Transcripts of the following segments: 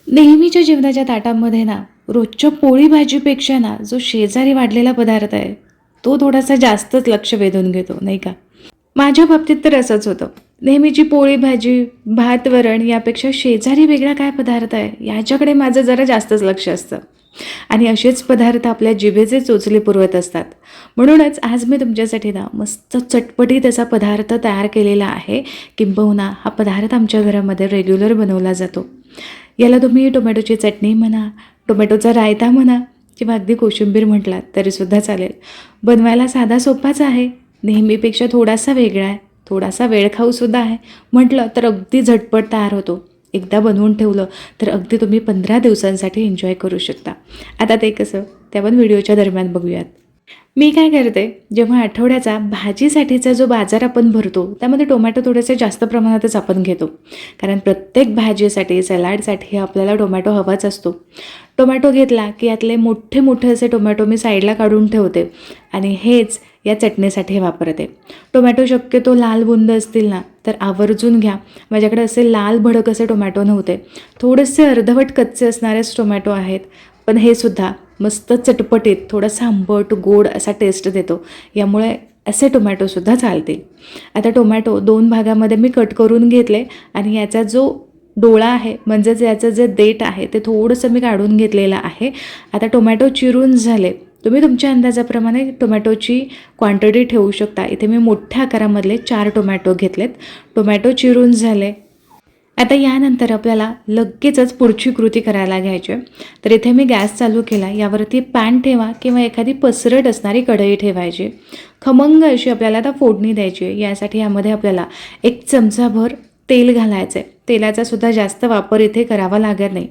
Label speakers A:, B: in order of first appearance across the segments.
A: नेहमीच्या जेवणाच्या ताटामध्ये ना रोजच्या पोळी भाजीपेक्षा ना जो शेजारी वाढलेला पदार्थ आहे तो थोडासा जास्तच लक्ष वेधून घेतो, नाही का? माझ्या बाबतीत तर असंच होतं. नेहमीची पोळी भाजी, भात वरण यापेक्षा शेजारी वेगळा काय पदार्थ आहे याच्याकडे माझं जरा जास्तच लक्ष असतं. आणि असेच पदार्थ आपल्या जिभेचे चोचले पुरवत असतात. म्हणूनच आज मी तुमच्यासाठी ना मस्त चटपटीत असा पदार्थ तयार केलेला आहे. किंबहुना हा पदार्थ आमच्या घरामध्ये रेग्युलर बनवला जातो. याला तुम्ही टोमॅटोची चटणी म्हणा, टोमॅटोचा रायता म्हणा किंवा अगदी कोशिंबीर म्हटलात तरीसुद्धा चालेल. बनवायला साधा सोपाच आहे, नेहमीपेक्षा थोडासा वेगळा आहे, थोडासा वेळखाऊसुद्धा आहे. म्हटलं तर अगदी झटपट तयार होतो. एकदा बनवून ठेवलं तर अगदी तुम्ही 15 दिवसांसाठी एन्जॉय करू शकता. आता ते कसं ते आपण व्हिडिओच्या दरम्यान बघूयात. मी काय करते, जेव्हा आठवड्याचा भाजीसाठीचा जो बाजार आपण भरतो त्यामध्ये टोमॅटो थोडेसे जास्त प्रमाणातच आपण घेतो. कारण प्रत्येक भाजीसाठी, सॅलडसाठी आपल्याला टोमॅटो हवाच असतो. टोमॅटो घेतला की यातले मोठे मोठे असे टोमॅटो मी साईडला काढून ठेवते आणि हेच या चटणीसाठी वापरते. टोमॅटो शक्यतो लाल बुंद असतील ना तर आवर्जून घ्या. माझ्याकडे असे लाल भडक असे टोमॅटो नव्हते, थोडेसे अर्धवट कच्चे असणारेच टोमॅटो आहेत. पण हे सुद्धा मस्त चटपटीत, थोडासा आंबट गोड असा टेस्ट देतो. यामुळे असे टोमॅटोसुद्धा चालतील. आता टोमॅटो 2 भागामध्ये मी कट करून घेतले आणि याचा जो डोळा आहे म्हणजेच याचं जे देठ आहे ते थोडंसं मी काढून घेतलेलं आहे. आता टोमॅटो चिरून झाले. तुम्ही तुमच्या अंदाजाप्रमाणे टोमॅटोची क्वांटिटी ठेवू शकता. इथे मी मोठ्या आकारामधले 4 टोमॅटो घेतलेत. टोमॅटो चिरून झाले. आता यानंतर आपल्याला लगेचच पुढची कृती करायला घ्यायची आहे. तर इथे मी गॅस चालू केला. यावरती पॅन ठेवा किंवा एखादी पसरट असणारी कढई ठेवायची. खमंग अशी आपल्याला आता फोडणी द्यायची आहे. यासाठी यामध्ये आपल्याला 1 चमचाभर तेल घालायचं आहे. तेलाचा सुद्धा जास्त वापर इथे करावा लागत नाही.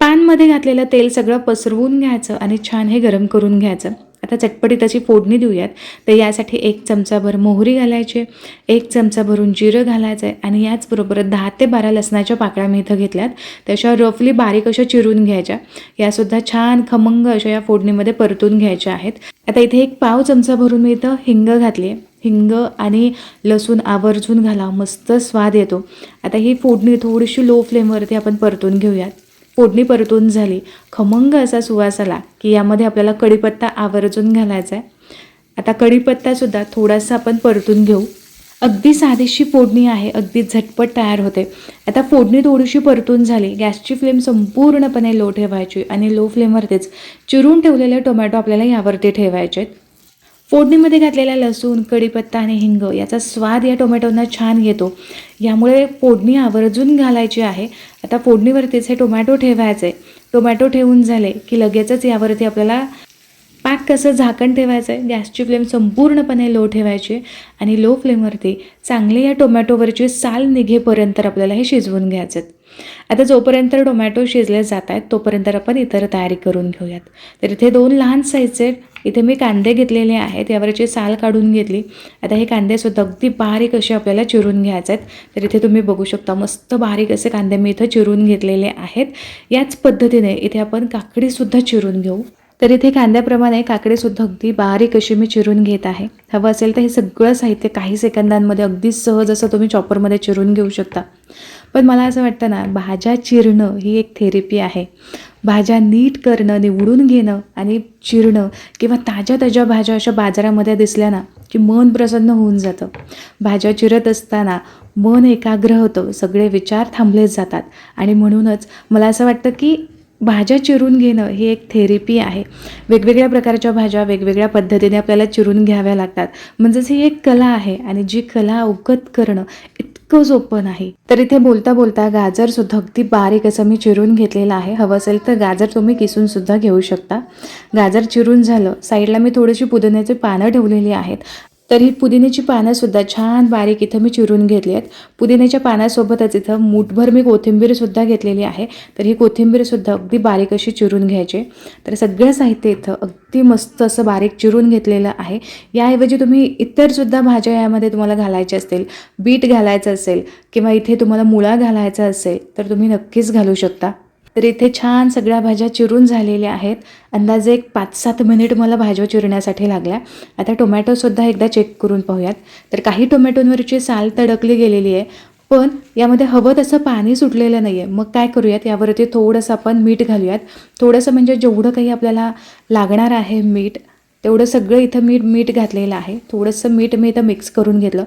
A: पॅनमध्ये घातलेलं तेल सगळं पसरवून घ्यायचं आणि छान हे गरम करून घ्यायचं. आता चटपटीत अशी फोडणी देऊयात. तर यासाठी 1 चमचाभर मोहरी घालायची, 1 चमचा भरून जिरं घालायचं आहे आणि याचबरोबर 10 ते 12 लसणाच्या पाकळ्या मी इथं घेतल्यात. त्याच्या रफली बारीक अशा चिरून घ्यायच्या. यासुद्धा छान खमंग अशा या फोडणीमध्ये परतून घ्यायच्या आहेत. आता इथे 1 पाव चमचा भरून मी इथं हिंग घातली आहे. हिंग आणि लसूण आवर्जून घाला, मस्त स्वाद येतो. आता ही फोडणी थोडीशी लो फ्लेमवरती आपण परतून घेऊयात. फोडणी परतून झाली, खमंग असा सुवास आला की यामध्ये आपल्याला कढीपत्ता आवर्जून घालायचा आहे. आता कढीपत्तासुद्धा थोडासा आपण परतून घेऊ. अगदी साधीशी फोडणी आहे, अगदी झटपट तयार होते. आता फोडणी थोडीशी परतून झाली. गॅसची फ्लेम संपूर्णपणे लो ठेवायची आणि लो फ्लेमवरतीच चिरून ठेवलेले टोमॅटो आपल्याला यावरती ठेवायचे आहेत. फोडणीमध्ये घातलेला लसूण, कढीपत्ता आणि हिंग याचा स्वाद या टोमॅटोंना छान येतो. यामुळे फोडणी आवर्जून घालायची आहे. आता फोडणीवरतीच हे टोमॅटो ठेवायचे. टोमॅटो ठेवून झाले की लगेचच यावरती आपल्याला पाक कसं झाकण ठेवायचं आहे. गॅसची फ्लेम संपूर्णपणे लो ठेवायची आणि लो फ्लेमवरती चांगले या टोमॅटोवरची साल निघेपर्यंत आपल्याला हे शिजवून घ्यायचं आहे. आता जोपर्यंत टोमॅटो शिजले जात आहेत तोपर्यंत आपण इतर तयारी करून घेऊयात. तर इथे 2 लहान साईजचे इथे मी कांदे घेतलेले आहेत. यावरची साल काढून घेतली. आता हे कांदेसुद्धा अगदी बारीक असे आपल्याला चिरून घ्यायचे आहेत. तर इथे तुम्ही बघू शकता मस्त बारीक असे कांदे मी इथं चिरून घेतलेले आहेत. याच पद्धतीने इथे आपण काकडीसुद्धा चिरून घेऊ. तर इथे कांद्याप्रमाणे काकडीसुद्धा अगदी बारीक अशी मी चिरून घेत आहे. हवं असेल तर हे सगळं साहित्य काही सेकंदांमध्ये अगदी सहज असं तुम्ही चॉपरमध्ये चिरून घेऊ शकता. पण मला असं वाटतं ना, भाज्या चिरणं ही एक थेरपी आहे. भाज्या नीट करणं, निवडून घेणं आणि चिरणं किंवा ताज्या ताज्या भाज्या अशा बाजारामध्ये दिसल्या ना की मन प्रसन्न होऊन जातं. भाज्या चिरत असताना मन एकाग्र होतं, सगळे विचार थांबले जातात आणि म्हणूनच मला असं वाटतं की भाज्या चिरून घेणं ही एक थेरपी आहे. वेगवेगळ्या प्रकारच्या भाज्या वेगवेगळ्या पद्धतीने आपल्याला चिरून घ्याव्या लागतात. म्हणजेच ही एक कला आहे आणि जी कला अवगत करणं इतकं सोपं नाही. तर इथे बोलता बोलता गाजरसुद्धा अगदी बारीक असं मी चिरून घेतलेलं आहे. हवं असेल तर गाजर तुम्ही किसूनसुद्धा घेऊ शकता. गाजर चिरून झालं. साईडला मी थोडीशी पुदिन्याची पानं ठेवलेली आहेत. तर ही पुदिन्याची पानंसुद्धा छान बारीक इथं मी चिरून घेतली आहेत. पुदिन्याच्या पानासोबतच इथं मूठभर मी कोथिंबीरसुद्धा घेतलेली आहे. तर ही कोथिंबीरसुद्धा अगदी बारीक अशी चिरून घ्यायची. तर सगळं साहित्य इथं अगदी मस्त असं बारीक चिरून घेतलेलं आहे. याऐवजी तुम्ही इतरसुद्धा भाज्या यामध्ये तुम्हाला घालायच्या असतील, बीट घालायचं असेल किंवा इथे तुम्हाला मुळा घालायचा असेल तर तुम्ही नक्कीच घालू शकता. तर इथे छान सगळ्या भाज्या चिरून झालेल्या आहेत. अंदाजे एक 5-7 मिनिट मला भाज्या चिरण्यासाठी लागल्या. आता टोमॅटोसुद्धा एकदा चेक करून पाहूयात. तर काही टोमॅटोंवरची साल तडकली गेलेली आहे, पण यामध्ये हवं तसं पाणी सुटलेलं नाही आहे. मग काय करूयात, यावरती थोडंसं आपण मीठ घालूयात. थोडंसं म्हणजे जेवढं काही आपल्याला लागणार आहे मीठ, तेवढं सगळं इथं मीठ घातलेलं आहे. थोडंसं मीठ मी इथं मिक्स करून घेतलं.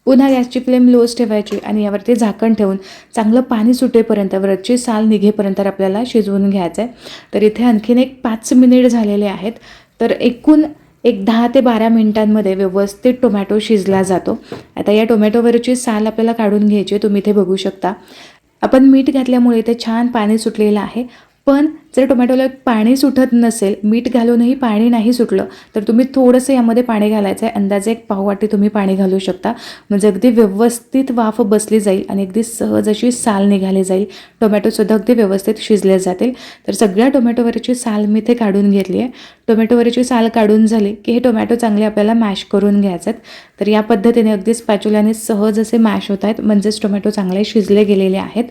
A: पुन्हा गॅसची फ्लेम लोच ठेवायची आणि यावरती झाकण ठेवून चांगलं पाणी सुटेपर्यंत, वरची साल निघेपर्यंत आपल्याला शिजवून घ्यायचं आहे. तर इथे आणखीन एक 5 मिनिट झालेले आहेत. तर एकूण एक 10 ते 12 मिनिटांमध्ये व्यवस्थित टोमॅटो शिजला जातो. आता या टोमॅटोवरची साल आपल्याला काढून घ्यायची. तुम्ही इथे बघू शकता, आपण मीठ घातल्यामुळे इथे छान पाणी सुटलेलं आहे. पण जर टोमॅटोला पाणी सुटत नसेल, मीठ घालूनही पाणी नाही सुटलं, तर तुम्ही थोडंसं यामध्ये पाणी घालायचं आहे. अंदाजे एक पाव वाटी तुम्ही पाणी घालू शकता. म्हणजे अगदी व्यवस्थित वाफ बसली जाईल आणि अगदी सहज अशी साल निघाली जाईल. टोमॅटोसुद्धा अगदी व्यवस्थित शिजले जातील. तर सगळ्या टोमॅटोवरची साल मी इथे काढून घेतली आहे. टोमॅटोवरची साल काढून झाली की हे टोमॅटो चांगले आपल्याला मॅश करून घ्यायचे आहेत. तर या पद्धतीने अगदी स्पॅच्युलाने सहज असे मॅश होत आहेत, म्हणजेच टोमॅटो चांगले शिजले गेलेले आहेत.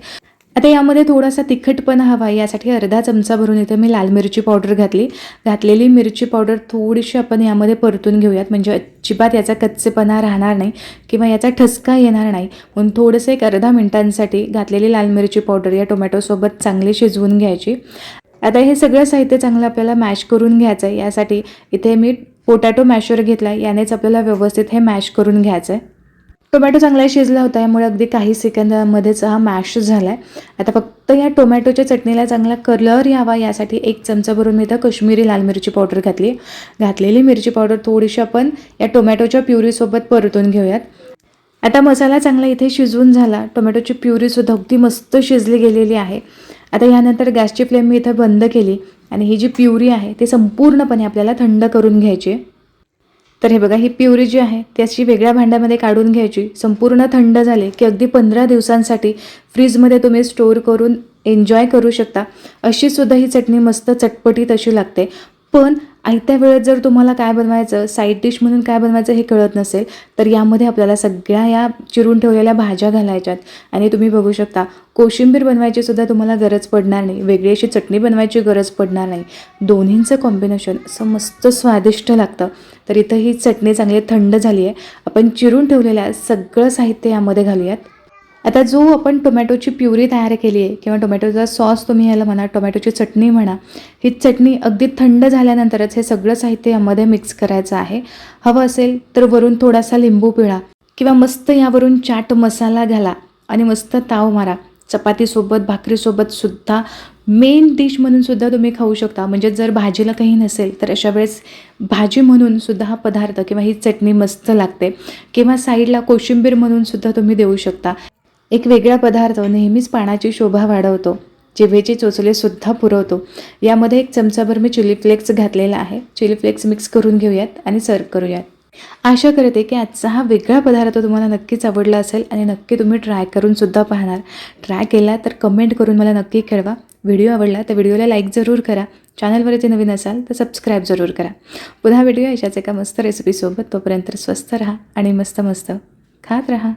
A: आता यामध्ये थोडासा तिखटपणा हवा आहे, यासाठी अर्धा चमचा भरून इथे मी लाल मिरची पावडर घातलेली मिरची पावडर थोडीशी आपण यामध्ये परतून घेऊयात, म्हणजे अजिबात याचा कच्चेपणा राहणार नाही किंवा याचा ठसका येणार नाही. म्हणून थोडंसं एक अर्धा मिनिटांसाठी घातलेली लाल मिरची पावडर या टोमॅटोसोबत चांगली शिजवून घ्यायची. आता हे सगळं साहित्य चांगलं आपल्याला मॅश करून घ्यायचं आहे. यासाठी इथे मी पोटॅटो मॅशर घेतला आहे, यानेच आपल्याला व्यवस्थित हे मॅश करून घ्यायचं आहे. टोमॅटो चांगला शिजला होता, यामुळे अगदी काही सेकंदामध्येच हा मॅश झाला आहे. आता फक्त या टोमॅटोच्या चटणीला चांगला कलर यावा यासाठी 1 चमचा भरून मी इथं कश्मीरी लाल मिरची पावडर घातलेली मिरची पावडर थोडीशी आपण या टोमॅटोच्या प्युरीसोबत परतून घेऊयात. आता मसाला चांगला इथे शिजवून झाला. टोमॅटोची प्युरीसुद्धा अगदी मस्त शिजली गेलेली आहे. आता यानंतर गॅसची फ्लेम मी इथं बंद केली आणि ही जी प्युरी आहे ती संपूर्णपणे आपल्याला थंड करून घ्यायची. तर हे बघा, ही प्युरी जी आहे ती अशी वेगळ्या भांड्यामध्ये काढून घ्यायची. संपूर्ण थंड झाले की अगदी 15 दिवसांसाठी फ्रीजमध्ये तुम्ही स्टोअर करून एन्जॉय करू शकता. अशी सुद्धा ही चटणी मस्त चटपटीत अशी लागते. पण आयत्या वेळेत जर तुम्हाला काय बनवायचं, साईड डिश म्हणून काय बनवायचं हे कळत नसेल, तर यामध्ये आपल्याला सगळ्या या चिरून ठेवलेल्या भाज्या घालायच्यात आणि तुम्ही बघू शकता कोशिंबीर बनवायची सुद्धा तुम्हाला गरज पडणार नाही, वेगळी अशी चटणी बनवायची गरज पडणार नाही. दोन्हींचं कॉम्बिनेशन असं मस्त स्वादिष्ट लागतं. तर इथं ही चटणी चांगली थंड झाली आहे. आपण चिरून ठेवलेल्या सगळं साहित्य यामध्ये घालूयात. आता जो आपण टोमॅटोची प्युरी तयार केली आहे किंवा टोमॅटोचा सॉस तुम्ही याला म्हणा, टोमॅटोची चटणी म्हणा, ही चटणी अगदी थंड झाल्यानंतरच हे सगळं साहित्य यामध्ये मिक्स करायचं आहे. हवं असेल तर वरून थोडासा लिंबू पिळा किंवा मस्त यावरून चाट मसाला घाला आणि मस्त ताव मारा. चपातीसोबत, भाकरीसोबत सुद्धा मेन डिश म्हणून सुद्धा तुम्ही खाऊ शकता. म्हणजे जर भाजीला काही नसेल तर अशा वेळेस भाजी म्हणून सुद्धा हा पदार्थ किंवा ही चटणी मस्त लागते. किंवा साईडला कोशिंबीर म्हणून सुद्धा तुम्ही देऊ शकता. एक वेगळा पदार्थ नेहमीच पानाची शोभा वाढवतो, जिभेचे चोचले सुद्धा पुरवतो. यामध्ये 1 चमचाभर मी चिली फ्लेक्स घातलेला आहे. चिली फ्लेक्स मिक्स करून घेऊयात आणि सर्व करूयात. आशा करते की आजचा हा वेगळा पदार्थ तुम्हाला नक्कीच आवडला असेल आणि नक्की तुम्ही ट्राय करून सुद्धा पाहणार. ट्राय केला तर कमेंट करून मला नक्की कळवा. व्हिडिओ आवडला तर व्हिडिओला लाईक जरूर करा. चॅनलवरती नवीन असाल तर सबस्क्राईब जरूर करा. पुन्हा व्हिडिओ अशाच एका मस्त रेसिपीसोबत. तोपर्यंत स्वस्थ राहा आणि मस्त मस्त खात राहा.